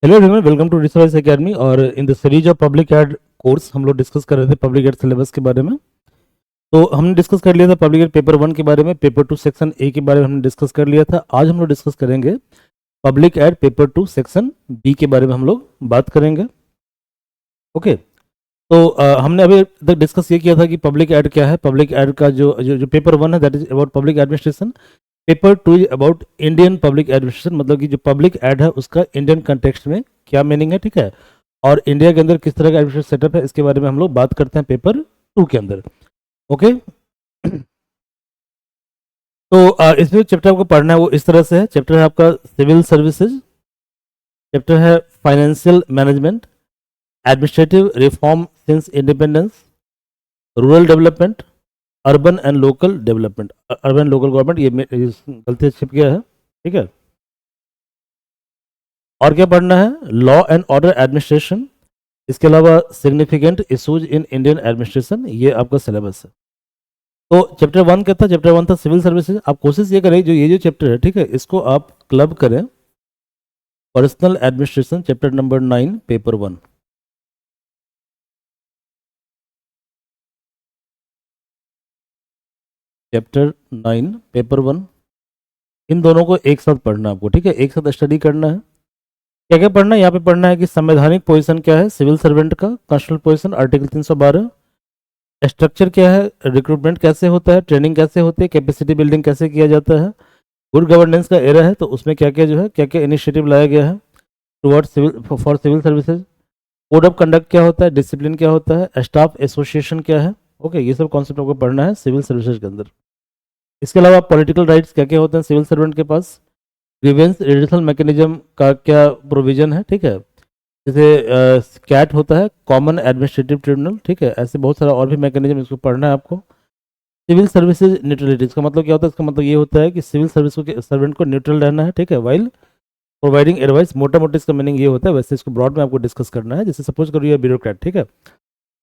Hello everyone, welcome to research academy. और in the series of public ad course हम लोग discuss कर रहे थे पब्लिक एड सिलेबस के बारे में। तो हमने डिस्कस कर लिया था पब्लिक एड पेपर 1 के बारे में, पेपर 2 सेक्शन ए के बारे में हमने डिस्कस कर लिया था। आज हम लोग डिस्कस करेंगे public ad paper 2 section B के बारे में हम लोग बात करेंगे। ओके, तो हमने अभी तक डिस्कस ये किया था कि पब्लिक एड क्या है। पब्लिक एड का जो पेपर 1 है that is about public administration. Paper 2 is about Indian public administration, मतलब कि जो पब्लिक एड है उसका इंडियन कंटेक्स्ट में क्या मीनिंग है, ठीक है, और इंडिया के अंदर किस तरह का एडमिनिस्ट्रेशन सेटअप है, इसके बारे में हम लोग बात करते हैं पेपर 2 के अंदर। ओके तो इसमें चैप्टर आपको पढ़ना है वो इस तरह से है। चैप्टर है आपका सिविल सर्विसेज, चैप्टर है financial management, administrative reform since independence, rural development, urban and local development, urban local government, ये गलती से छिप गया है, ठीक है। और क्या पढ़ना है, लॉ एंड ऑर्डर एडमिनिस्ट्रेशन, इसके अलावा significant issues in Indian administration, ये आपका सिलेबस है। तो चैप्टर 1 क्या था, चैप्टर 1 था सिविल सर्विसेज। आप कोशिश ये करें जो चैप्टर है, ठीक है, इसको आप क्लब करें personal administration, chapter number 9 paper 1। Chapter 9 paper 1, इन दोनों को एक साथ पढ़ना है आपको, ठीक है, एक साथ स्टडी करना है। क्या क्या पढ़ना है यहाँ पे, पढ़ना है कि संवैधानिक पोजीशन क्या है सिविल सर्वेंट का, कॉन्स्टिट्यूशनल पोजीशन आर्टिकल 312, स्ट्रक्चर क्या है, रिक्रूटमेंट कैसे होता है, ट्रेनिंग कैसे होती है, कैपेसिटी बिल्डिंग कैसे किया जाता है, गुड गवर्नेंस का एरा है तो उसमें क्या क्या जो है क्या क्या इनिशिएटिव लाया गया है toward civil for civil services, code of conduct क्या होता है, डिसिप्लिन क्या होता है, स्टाफ एसोसिएशन क्या है। ओके, ये सब कॉन्सेप्ट आपको पढ़ना है सिविल सर्विसेज के अंदर। इसके अलावा पॉलिटिकल राइट्स क्या क्या होते हैं सिविल सर्वेंट के पास, ग्रीवेंस रिड्यूसल मैकेनिज्म का क्या प्रोविजन है, ठीक है, जैसे कैट होता है कॉमन एडमिनिस्ट्रेटिव ट्रिब्यूनल, ठीक है, ऐसे बहुत सारा और भी मैकेनिज्म इसको पढ़ना है आपको। सिविल सर्विसेज न्यूट्रलिटी, इसका मतलब क्या होता है, इसका मतलब ये होता है कि सिविल सर्विस को सर्वेंट को न्यूट्रल रहना है, ठीक है, वाइल प्रोवाइडिंग एडवाइस। मोटा मोटा इसका मीनिंग ये होता है, वैसे इसको ब्रॉड में आपको डिस्कस करना है। जैसे सपोज करो ये ब्यूरोक्रेट, ठीक है,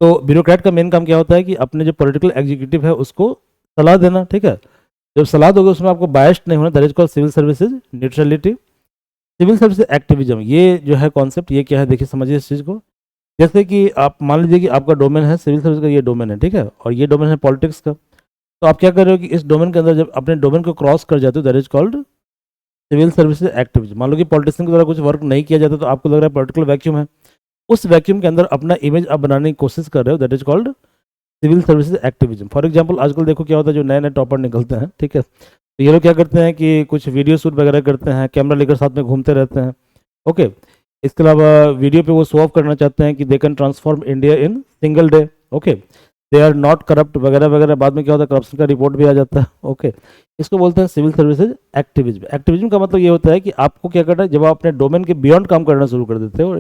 तो ब्यूरोक्रेट का मेन काम क्या होता है कि अपने जो पॉलिटिकल एग्जीक्यूटिव है उसको सलाह देना, ठीक है। जब सलाह दोगे उसमें आपको बायस्ड नहीं होना, that is called civil services neutrality. Civil service activism, ये जो है कॉन्सेप्ट, ये क्या है देखिए, समझिए इस चीज़ को। जैसे कि आप मान लीजिए कि आपका डोमेन है सिविल सर्विस का, ये डोमेन है, ठीक है, और ये डोमेन है पॉलिटिक्स का। तो आप क्या कर रहे हो कि इस डोमेन के अंदर जब अपने डोमेन को क्रॉस कर जाते हो, that is called civil services activism. मान लो कि पॉलिटिशियन के द्वारा कुछ वर्क नहीं किया जाता तो आपको लग रहा है पॉलिटिकल वैक्यूम है, उस वैक्यूम के अंदर अपना इमेज आप बनाने की कोशिश कर रहे हो, that is called civil services activism. For example आजकल देखो क्या होता है, जो नए नए टॉपर निकलते हैं, ठीक है, तो ये लोग क्या करते हैं कि कुछ वीडियो शूट वगैरह करते हैं, कैमरा लेकर साथ में घूमते रहते हैं। ओके, इसके अलावा वीडियो पे वो शो ऑफ करना चाहते हैं कि they can transform India in single day. Okay, they are not corrupt वगैरह वगैरह, बाद में क्या होता है करप्शन का रिपोर्ट भी आ जाता है। ओके, इसको बोलते हैं सिविल सर्विसेज एक्टिविज्म। एक्टिविज्म का मतलब ये होता है कि आपको क्या करना है, जब आप अपने डोमेन के बियॉन्ड काम करना शुरू कर देते हो,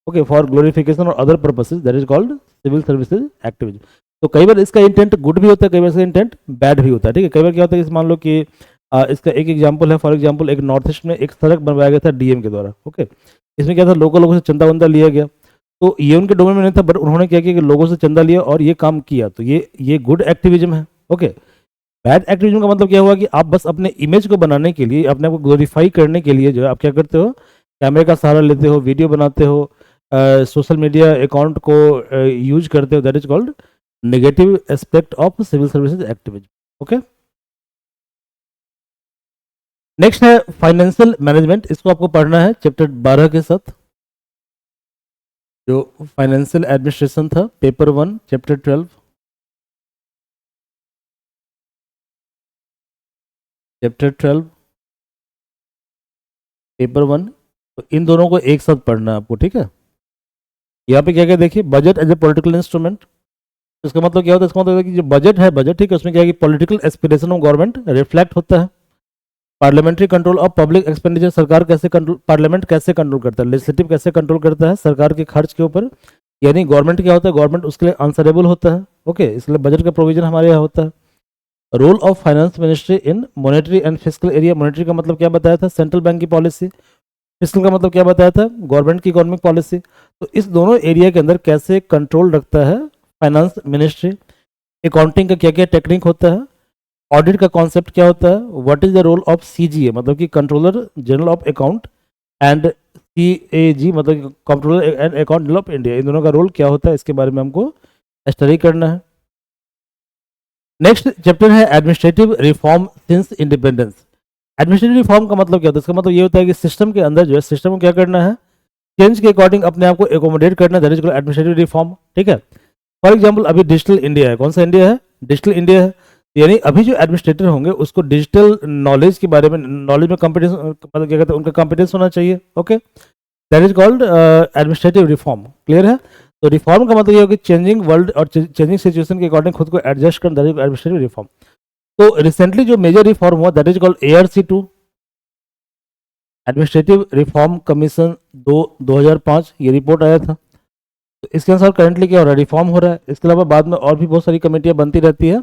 ओके, फॉर ग्लोरिफिकेशन और other purposes, that is called civil services activism. तो कई बार इसका इंटेंट गुड भी होता है, कई बार इसका इंटेंट बैड भी होता है, ठीक है। कई बार क्या होता है कि मान लो कि इसका एक एग्जांपल है, फॉर एग्जांपल एक नॉर्थ ईस्ट में एक सड़क बनवाया गया था डीएम के द्वारा। ओके, इसमें क्या था, लोकल लोगों से चंदा वंदा लिया गया, तो ये उनके डोमेन में नहीं था, बट उन्होंने क्या किया कि लोगों से चंदा लिया और ये काम किया, तो ये गुड एक्टिविज्म है। ओके, बैड एक्टिविज्म का मतलब क्या हुआ कि आप बस अपने इमेज को बनाने के लिए, अपने आप को ग्लोरीफाई करने के लिए जो है आप क्या करते हो, कैमरे का सहारा लेते हो, वीडियो बनाते हो, सोशल मीडिया अकाउंट को यूज करते हो, that is called negative aspect of civil services activism. Okay, next है फाइनेंशियल मैनेजमेंट, इसको आपको पढ़ना है चैप्टर 12 के साथ। जो फाइनेंशियल एडमिनिस्ट्रेशन था पेपर 1 चैप्टर 12, चैप्टर 12 पेपर 1, तो इन दोनों को एक साथ पढ़ना है आपको, ठीक है। यहाँ पे क्या क्या देखिए, budget as a political instrument, इसका मतलब क्या होता है, इसका मतलब है कि जो बजट है, बजट, ठीक है, उसमें क्या है कि political aspiration of government reflect होता है। Parliamentary control of public expenditure, सरकार कैसे कंट्रोल, पार्लियामेंट कैसे कंट्रोल करता है, लेजिस्लेटिव कैसे कंट्रोल करता है सरकार के खर्च के ऊपर, यानी गवर्नमेंट क्या होता है, गवर्नमेंट उसके लिए आंसरेबल होता है। ओके, इसलिए बजट का प्रोविजन हमारे यहाँ होता है। Role of finance ministry in monetary and fiscal area, monetary का मतलब क्या बताया था, सेंट्रल बैंक की पॉलिसी, फिस्कल का मतलब क्या बताया था, गवर्नमेंट की इकोनॉमिक पॉलिसी। तो इस दोनों एरिया के अंदर कैसे कंट्रोल रखता है फाइनेंस मिनिस्ट्री, अकाउंटिंग का क्या क्या टेक्निक होता है, ऑडिट का कॉन्सेप्ट क्या होता है, what is the role of CGA मतलब कि controller general of account, and CAG मतलब controller and account general of India, इन दोनों का रोल क्या होता है इसके बारे में हमको स्टडी करना है। नेक्स्ट चैप्टर है administrative reform since independence. Administrative reform का मतलब क्या होता है? इसका मतलब ये होता है कि सिस्टम के अंदर जो है, सिस्टम को क्या करना है, चेंज के अकॉर्डिंग अपने आप को एकोमोडेट करना है, that is called administrative reform. ठीक है, फॉर एग्जाम्पल अभी डिजिटल इंडिया है, कौन सा इंडिया है? डिजिटल इंडिया है, यानी अभी जो एडमिनिस्ट्रेटर होंगे उसको डिजिटल नॉलेज के बारे में, नॉलेज में कॉम्पिटेंस, मतलब क्या कहते हैं, उनका कॉम्पिटेंस होना चाहिए। Okay, that is called administrative reform. Clear है? तो रिफॉर्म का मतलब ये हो कि चेंजिंग वर्ल्ड और चेंजिंग सिचुएशन के अकॉर्डिंग खुद को एडजस्ट करना, दैट इज एडमिनिस्ट्रेटिव रिफॉर्म। तो रिसेंटली जो मेजर रिफॉर्म हुआ that is called ARC2, administrative reform commission 2005, ये रिपोर्ट आया था। तो इसके अनुसार करंटली क्या हो रहा है? रिफॉर्म हो रहा है। इसके अलावा बाद में और भी बहुत सारी कमेटियां बनती रहती है,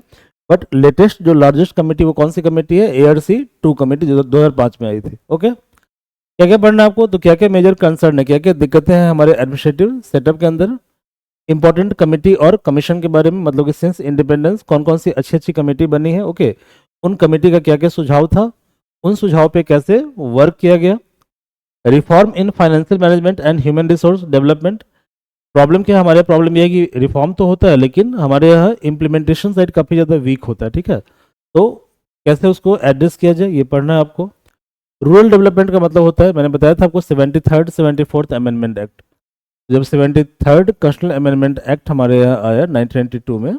बट लेटेस्ट जो लार्जेस्ट कमेटी वो कौन सी कमेटी है? ARC2 कमेटी, जो 2005 में आई थी। ओके, क्या क्या पढ़ना है आपको? तो क्या क्या मेजर कंसर्न है, क्या क्या दिक्कतें हैं हमारे एडमिनिस्ट्रेटिव सेटअप के अंदर, इंपॉर्टेंट कमेटी और कमीशन के बारे में, मतलब कि सिंस इंडिपेंडेंस कौन कौन सी अच्छी अच्छी कमेटी बनी है। ओके, उन कमेटी का क्या क्या सुझाव था, उन सुझाव पे कैसे वर्क किया गया। Reform in financial management and human resource development. Problem क्या है हमारे? प्रॉब्लम यह है कि रिफॉर्म तो होता है लेकिन हमारे यहाँ इम्प्लीमेंटेशन साइड काफ़ी ज़्यादा वीक होता है। ठीक है, तो कैसे उसको एड्रेस किया जाए ये पढ़ना है आपको। रूरल डेवलपमेंट का मतलब होता है, मैंने बताया था आपको, 73rd 74th अमेंडमेंट एक्ट। जब 73rd कॉन्स्टिट्यूशनल अमेंडमेंट एक्ट हमारे यहाँ आया 1992 में,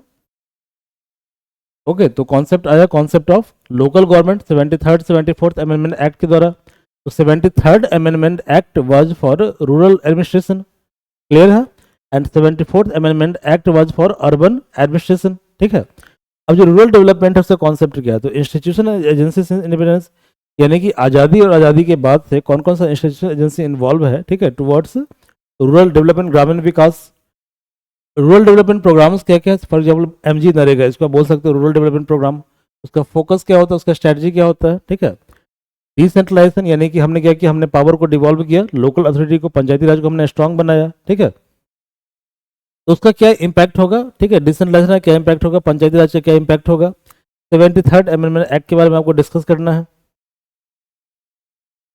ओके, तो कॉन्सेप्ट आया, concept of local government 73rd 74th amendment act के द्वारा। तो 73rd amendment act was for rural administration. Clear है? And 74th amendment act was for urban administration. ठीक है, अब जो रूरल डेवलपमेंट है उसका कॉन्सेप्ट क्या है? तो इंस्टीट्यूशन एजेंसी इंडिपेंडेंस, यानी कि आज़ादी और आज़ादी के बाद से कौन कौन सा इंस्टीट्यूशन एजेंसी इन्वॉल्व है, ठीक है, टुवर्ड्स रूरल डेवलपमेंट, ग्रामीण विकास। रूरल डेवलपमेंट प्रोग्राम्स क्या क्या है? फॉर एग्जाम्पल MG नरेगा, इसको आप बोल सकते हो रूरल डेवलपमेंट प्रोग्राम। उसका फोकस क्या होता है, उसका स्ट्रैटेजी क्या होता है? ठीक है, डिसेंट्रलाइजेशन, यानी कि हमने क्या किया, हमने पावर को डिवॉल्व किया, लोकल अथॉरिटी को, पंचायती राज को हमने स्ट्रांग बनाया। ठीक है, तो उसका क्या इम्पैक्ट होगा? ठीक है, डिसेंट्रलाइजेशन का क्या इम्पैक्ट होगा, पंचायती राज का क्या इम्पैक्ट होगा। 73rd अमेंडमेंट एक्ट के बारे में आपको डिस्कस करना है।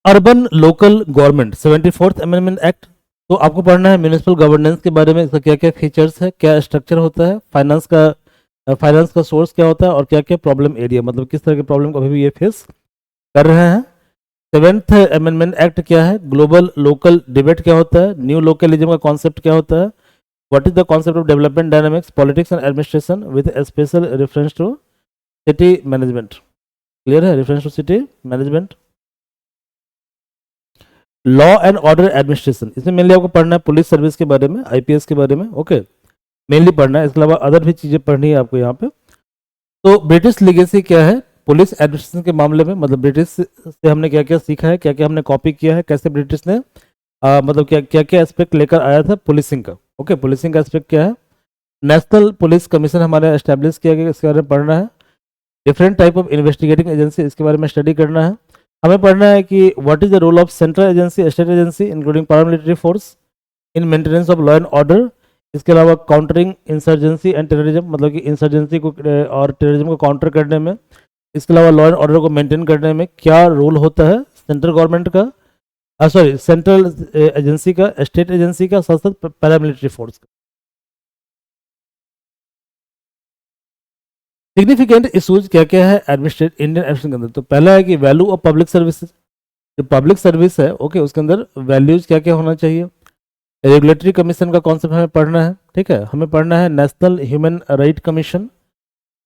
Urban local government 74th amendment act, तो आपको पढ़ना है म्यूनिसिपल गवर्नेंस के बारे में, इसका क्या क्या फीचर्स है, क्या स्ट्रक्चर होता है, फाइनेंस का सोर्स क्या होता है, और क्या क्या प्रॉब्लम एरिया, मतलब किस तरह के प्रॉब्लम को अभी भी ये फेस कर रहे हैं। 7th अमेंडमेंट एक्ट क्या है? ग्लोबल लोकल डिबेट क्या होता है, न्यू लोकलिज्म का कॉन्सेप्ट क्या होता है, what is the concept of development dynamics, politics and administration with special reference to city management. Clear है? Reference to city management. Law and order administration, इसमें मेनली आपको पढ़ना है पुलिस सर्विस के बारे में, IPS के बारे में। ओके, मेनली पढ़ना है, इसके अलावा अदर भी चीज़ें पढ़नी है आपको यहाँ पे। तो ब्रिटिश लीगेसी क्या है पुलिस एडमिनिस्ट्रेशन के मामले में, मतलब ब्रिटिश से हमने क्या क्या सीखा है, क्या क्या हमने कॉपी किया है, कैसे ब्रिटिश ने मतलब क्या क्या क्या एस्पेक्ट लेकर आया था पुलिसिंग का। ओके, पुलिसिंग का एस्पेक्ट क्या है। नेशनल पुलिस कमीशन हमारे एस्टेब्लिश किया गया, इसके बारे में पढ़ना है। Different type of investigating agency, इसके बारे में स्टडी करना है। हमें पढ़ना है कि what is the role of central agency, state agency including paramilitary force in maintenance of law and order. इसके अलावा काउंटरिंग इंसर्जेंसी एंड टेररिज्म, मतलब कि इंसर्जेंसी को और टेररिज्म को काउंटर करने में, इसके अलावा लॉ एंड ऑर्डर को मेंटेन करने में क्या रोल होता है सेंट्रल गवर्नमेंट का, सॉरी सेंट्रल एजेंसी का, स्टेट एजेंसी का, साथ साथ पैरामिलिट्री फोर्स का। सिग्निफिकेंट इशूज क्या क्या है एडमिनिस्ट्रेट इंडियन एडमिनिस्ट्रेशन के अंदर? तो पहला है कि वैल्यू ऑफ पब्लिक सर्विसेज, जो पब्लिक सर्विस है, ओके, उसके अंदर वैल्यूज क्या क्या होना चाहिए। रेगुलेटरी कमीशन का कॉन्सेप्ट हमें पढ़ना है। ठीक है, हमें पढ़ना है national human right commission.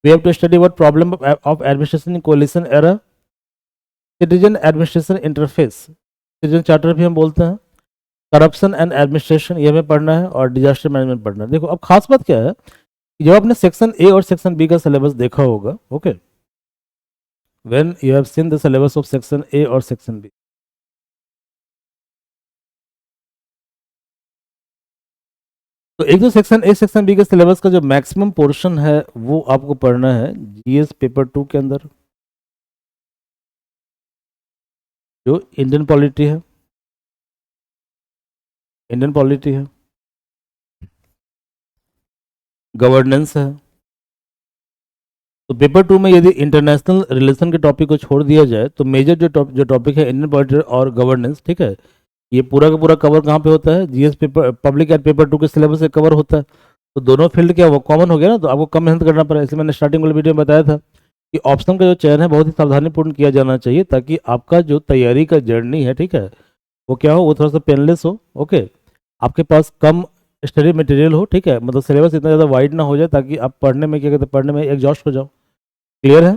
We have to study what problem of administration in coalition era. Citizen administration interface, citizen charter भी हम बोलते हैं। करप्शन एंड एडमिनिस्ट्रेशन, ये हमें पढ़ना है, और डिजास्टर मैनेजमेंट पढ़ना है। देखो अब खास बात क्या है, जब आपने सेक्शन A और सेक्शन B का सिलेबस देखा होगा, okay, when you have seen the syllabus of section A और सेक्शन B, तो एक तो सेक्शन A सेक्शन B के सिलेबस का जो मैक्सिमम पोर्शन है वो आपको पढ़ना है GS पेपर 2 के अंदर, जो इंडियन पॉलिटी है, इंडियन पॉलिटी है, गवर्नेंस है। तो पेपर 2 में यदि इंटरनेशनल रिलेशन के टॉपिक को छोड़ दिया जाए तो मेजर जो टॉपिक है इंडियन पॉलिटी और गवर्नेंस, ठीक है, ये पूरा का पूरा कवर कहाँ पे होता है, GS paper, public ad paper 2 के सिलेबस से कवर होता है। तो दोनों फील्ड क्या वो कॉमन हो गया ना, तो आपको कम मेहनत करना पड़ेगा। इसलिए मैंने स्टार्टिंग वाले वीडियो में बताया था कि ऑप्शन का जो चयन है बहुत ही सावधानीपूर्ण किया जाना चाहिए, ताकि आपका जो तैयारी का जर्नी है, ठीक है, वो क्या हो, वो थोड़ा सा पेनलेस हो। ओके, आपके पास कम स्टडी मटेरियल हो, ठीक है, मतलब सिलेबस इतना ज़्यादा वाइड ना हो जाए ताकि आप पढ़ने में क्या कहते हैं, पढ़ने में एग्जॉस्ट हो जाओ। क्लियर है?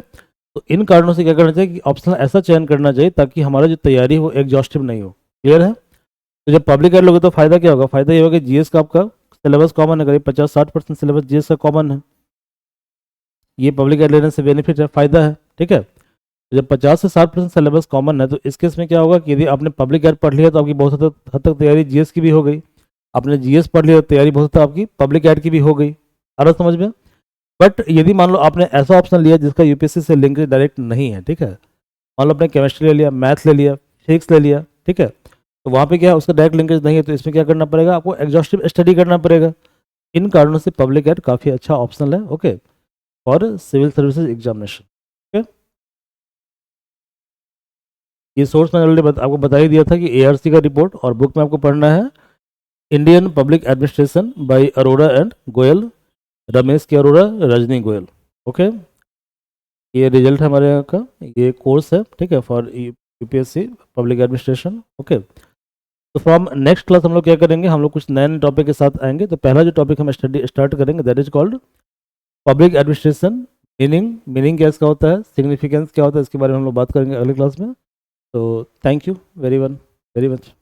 तो इन कारणों से क्या करना चाहिए कि ऑप्शन ऐसा चयन करना चाहिए ताकि हमारा जो तैयारी हो एग्जॉस्टिव नहीं हो। क्लियर है? तो जब पब्लिक एड लोगे तो फायदा क्या होगा, फायदा ये होगा कि जीएस का आपका सिलेबस कॉमन है, करीब 50-60% सिलेबस जीएस का कॉमन है। ये पब्लिक एड लेने से बेनिफिट है, फायदा है। ठीक है, तो जब 50 से 60% सिलेबस कॉमन है तो इस केस में क्या होगा कि यदि आपने पब्लिक एड पढ़ लिया तो आपकी बहुत हद तक तैयारी जीएस की भी हो गई। आपने जीएस पढ़ लिया तो तैयारी बहुत हद तक आपकी पब्लिक एड की भी हो गई। आ रहा समझ में? बट यदि मान लो आपने ऐसा ऑप्शन लिया जिसका यूपीएससी से लिंक डायरेक्ट नहीं है, ठीक है, मान लो आपने केमिस्ट्री ले लिया, मैथ ले लिया, फिजिक्स ले लिया, ठीक है, तो वहाँ पे क्या है, उसका डायरेक्ट लिंकेज नहीं है, तो इसमें क्या करना पड़ेगा, आपको एग्जॉस्टिव स्टडी करना पड़ेगा। इन कारणों से पब्लिक एड काफ़ी अच्छा ऑप्शन है, okay, for civil services examination. Okay, ये सोर्स मैंने ऑलरेडी आपको बता ही दिया था कि एआरसी का रिपोर्ट, और बुक में आपको पढ़ना है Indian public administration by Arora and Goyal, Ramesh K Arora, Rajni Goyal. Okay, ये रिजल्ट है हमारे यहाँ का, ये कोर्स है, ठीक है, for UPSC public administration. Okay, तो फ्रॉम नेक्स्ट क्लास हम लोग क्या करेंगे, हम लोग कुछ नए नए टॉपिक के साथ आएंगे। तो पहला जो टॉपिक हम स्टडी स्टार्ट करेंगे that is called public administration. Meaning क्या इसका होता है, सिग्निफिकेंस क्या होता है, इसके बारे में हम लोग बात करेंगे अगले क्लास में। तो थैंक यू वेरी मच।